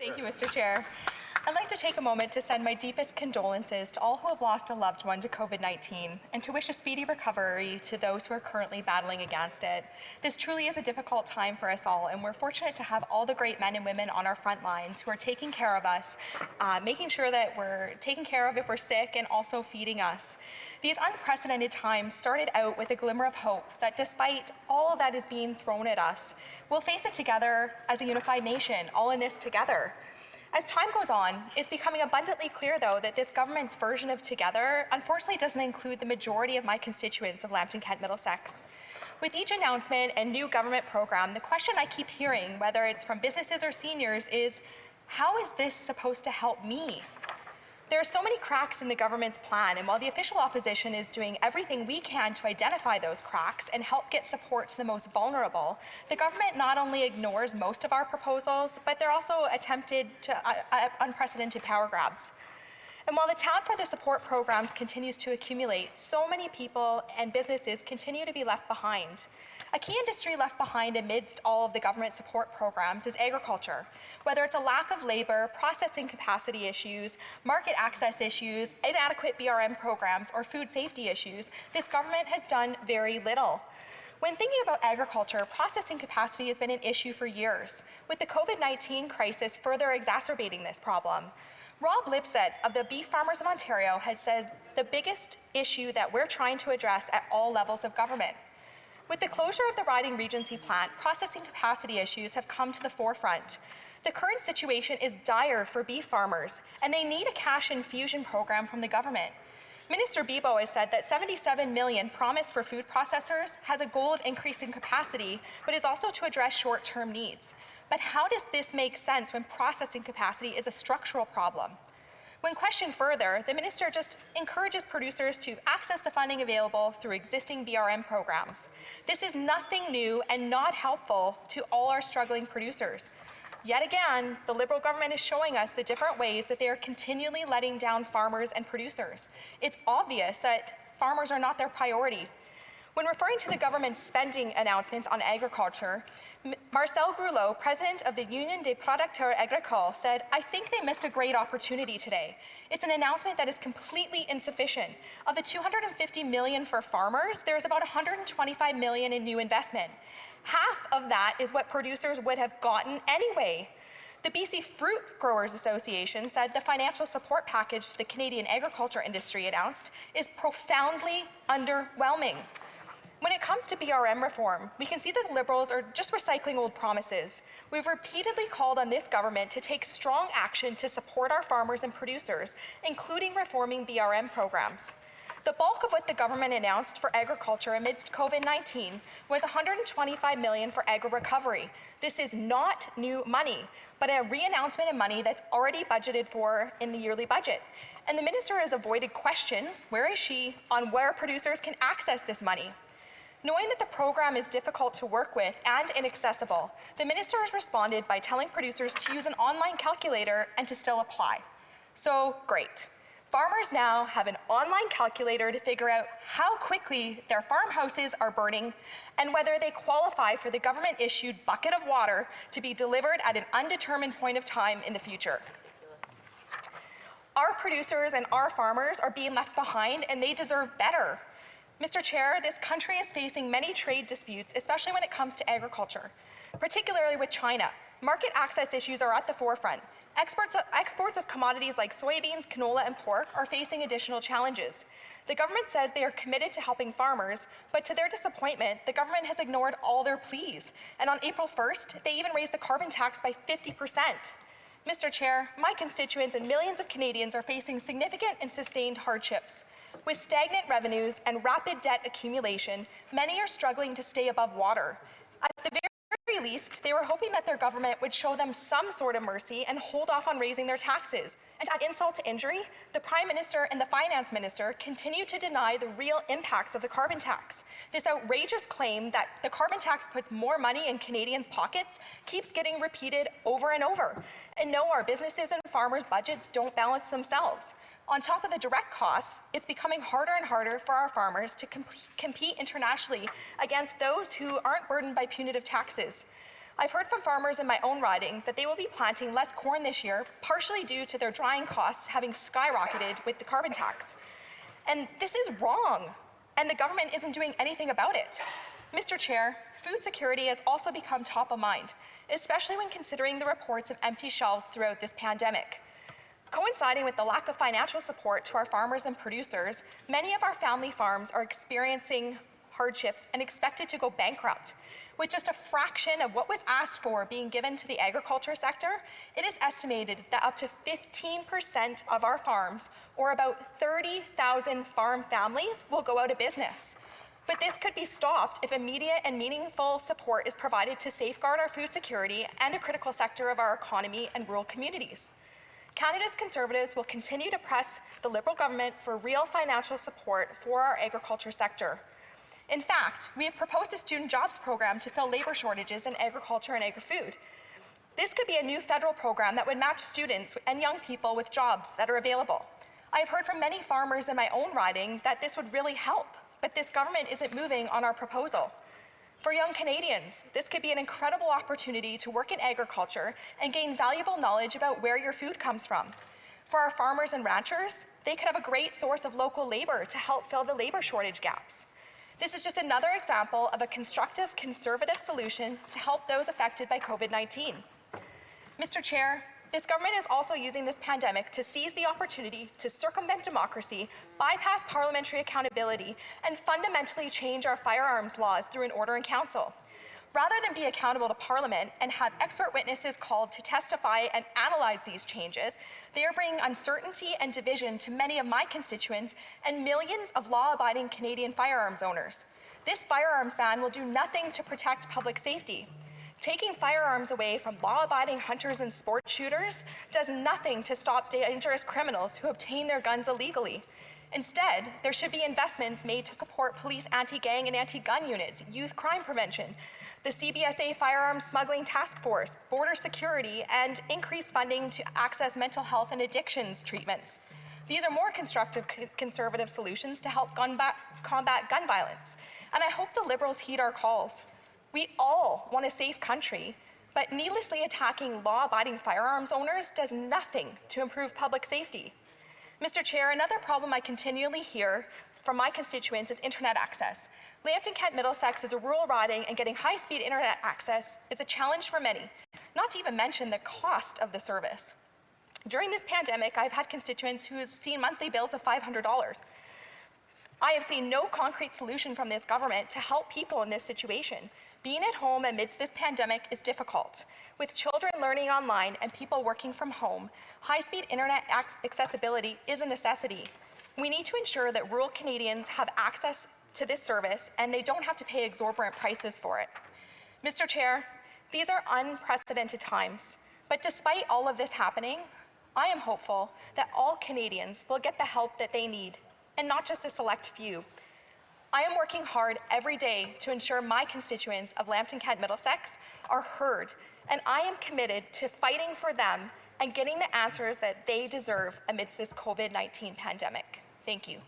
Thank you, Mr. Chair. I'd like to take a moment to send my deepest condolences to all who have lost a loved one to COVID-19 and to wish a speedy recovery to those who are currently battling against it. This truly is a difficult time for us all, and we're fortunate to have all the great men and women on our front lines who are taking care of us, making sure that we're taken care of if we're sick, and also feeding us. These unprecedented times started out with a glimmer of hope that despite all that is being thrown at us, we'll face it together as a unified nation, all in this together. As time goes on, it's becoming abundantly clear, though, that this government's version of together unfortunately doesn't include the majority of my constituents of Lambton-Kent-Middlesex. With each announcement and new government program, the question I keep hearing, whether it's from businesses or seniors, is, how is this supposed to help me? There are so many cracks in the government's plan, and while the official opposition is doing everything we can to identify those cracks and help get support to the most vulnerable, the government not only ignores most of our proposals, but they're also attempted to unprecedented power grabs. And while the tab for the support programs continues to accumulate, so many people and businesses continue to be left behind. A key industry left behind amidst all of the government support programs is agriculture. Whether it's a lack of labor, processing capacity issues, market access issues, inadequate BRM programs, or food safety issues, this government has done very little. When thinking about agriculture, processing capacity has been an issue for years, with the COVID-19 crisis further exacerbating this problem. Rob Lipset of the Beef Farmers of Ontario has said the biggest issue that we're trying to address at all levels of government. With the closure of the Riding Regency plant, processing capacity issues have come to the forefront. The current situation is dire for beef farmers, and they need a cash infusion program from the government. Minister Bibeau has said that $77 million promised for food processors has a goal of increasing capacity, but is also to address short-term needs. But how does this make sense when processing capacity is a structural problem? When questioned further, the minister just encourages producers to access the funding available through existing BRM programs. This is nothing new and not helpful to all our struggling producers. Yet again, the Liberal government is showing us the different ways that they are continually letting down farmers and producers. It's obvious that farmers are not their priority. When referring to the government's spending announcements on agriculture, Marcel Groulot, president of the Union des Producteurs Agricoles, said, "I think they missed a great opportunity today. It's an announcement that is completely insufficient. Of the $250 million for farmers, there's about $125 million in new investment. Half of that is what producers would have gotten anyway." The BC Fruit Growers Association said the financial support package the Canadian agriculture industry announced is profoundly underwhelming. When it comes to BRM reform, we can see that the Liberals are just recycling old promises. We've repeatedly called on this government to take strong action to support our farmers and producers, including reforming BRM programs. The bulk of what the government announced for agriculture amidst COVID-19 was $125 million for agri-recovery. This is not new money, but a re-announcement of money that's already budgeted for in the yearly budget. And the minister has avoided questions, where is she, on where producers can access this money. Knowing that the program is difficult to work with and inaccessible, the minister has responded by telling producers to use an online calculator and to still apply. So great. Farmers now have an online calculator to figure out how quickly their farmhouses are burning and whether they qualify for the government-issued bucket of water to be delivered at an undetermined point of time in the future. Our producers and our farmers are being left behind, and they deserve better. Mr. Chair, this country is facing many trade disputes, especially when it comes to agriculture, particularly with China. Market access issues are at the forefront. Exports of commodities like soybeans, canola, and pork are facing additional challenges. The government says they are committed to helping farmers, but to their disappointment, the government has ignored all their pleas. And on April 1st, they even raised the carbon tax by 50%. Mr. Chair, my constituents and millions of Canadians are facing significant and sustained hardships. With stagnant revenues and rapid debt accumulation, many are struggling to stay above water. At the very least, they were hoping that their government would show them some sort of mercy and hold off on raising their taxes. And to add insult to injury, the Prime Minister and the Finance Minister continue to deny the real impacts of the carbon tax. This outrageous claim that the carbon tax puts more money in Canadians' pockets keeps getting repeated over and over. And no, our businesses and farmers' budgets don't balance themselves. On top of the direct costs, it's becoming harder and harder for our farmers to compete internationally against those who aren't burdened by punitive taxes. I've heard from farmers in my own riding that they will be planting less corn this year, partially due to their drying costs having skyrocketed with the carbon tax. And this is wrong, and the government isn't doing anything about it. Mr. Chair, food security has also become top of mind, especially when considering the reports of empty shelves throughout this pandemic. Coinciding with the lack of financial support to our farmers and producers, many of our family farms are experiencing hardships and expected to go bankrupt. With just a fraction of what was asked for being given to the agriculture sector, it is estimated that up to 15% of our farms, or about 30,000 farm families, will go out of business. But this could be stopped if immediate and meaningful support is provided to safeguard our food security and a critical sector of our economy and rural communities. Canada's Conservatives will continue to press the Liberal government for real financial support for our agriculture sector. In fact, we have proposed a student jobs program to fill labor shortages in agriculture and agri-food. This could be a new federal program that would match students and young people with jobs that are available. I have heard from many farmers in my own riding that this would really help, but this government isn't moving on our proposal. For young Canadians, this could be an incredible opportunity to work in agriculture and gain valuable knowledge about where your food comes from. For our farmers and ranchers, they could have a great source of local labor to help fill the labor shortage gaps. This is just another example of a constructive, conservative solution to help those affected by COVID-19. Mr. Chair, this government is also using this pandemic to seize the opportunity to circumvent democracy, bypass parliamentary accountability, and fundamentally change our firearms laws through an order in council. Rather than be accountable to Parliament and have expert witnesses called to testify and analyze these changes, they are bringing uncertainty and division to many of my constituents and millions of law-abiding Canadian firearms owners. This firearms ban will do nothing to protect public safety. Taking firearms away from law-abiding hunters and sport shooters does nothing to stop dangerous criminals who obtain their guns illegally. Instead, there should be investments made to support police anti-gang and anti-gun units, youth crime prevention, the CBSA Firearms Smuggling Task Force, border security, and increased funding to access mental health and addictions treatments. These are more constructive conservative solutions to help combat gun violence, and I hope the Liberals heed our calls. We all want a safe country, but needlessly attacking law-abiding firearms owners does nothing to improve public safety. Mr. Chair, another problem I continually hear from my constituents is internet access. Lambton-Kent-Middlesex is a rural riding, and getting high-speed internet access is a challenge for many, not to even mention the cost of the service. During this pandemic, I've had constituents who have seen monthly bills of $500. I have seen no concrete solution from this government to help people in this situation. Being at home amidst this pandemic is difficult. With children learning online and people working from home, high-speed internet accessibility is a necessity. We need to ensure that rural Canadians have access to this service and they don't have to pay exorbitant prices for it. Mr. Chair, these are unprecedented times, but despite all of this happening, I am hopeful that all Canadians will get the help that they need, and not just a select few. I am working hard every day to ensure my constituents of Lambton-Kent-Middlesex are heard, and I am committed to fighting for them and getting the answers that they deserve amidst this COVID-19 pandemic. Thank you.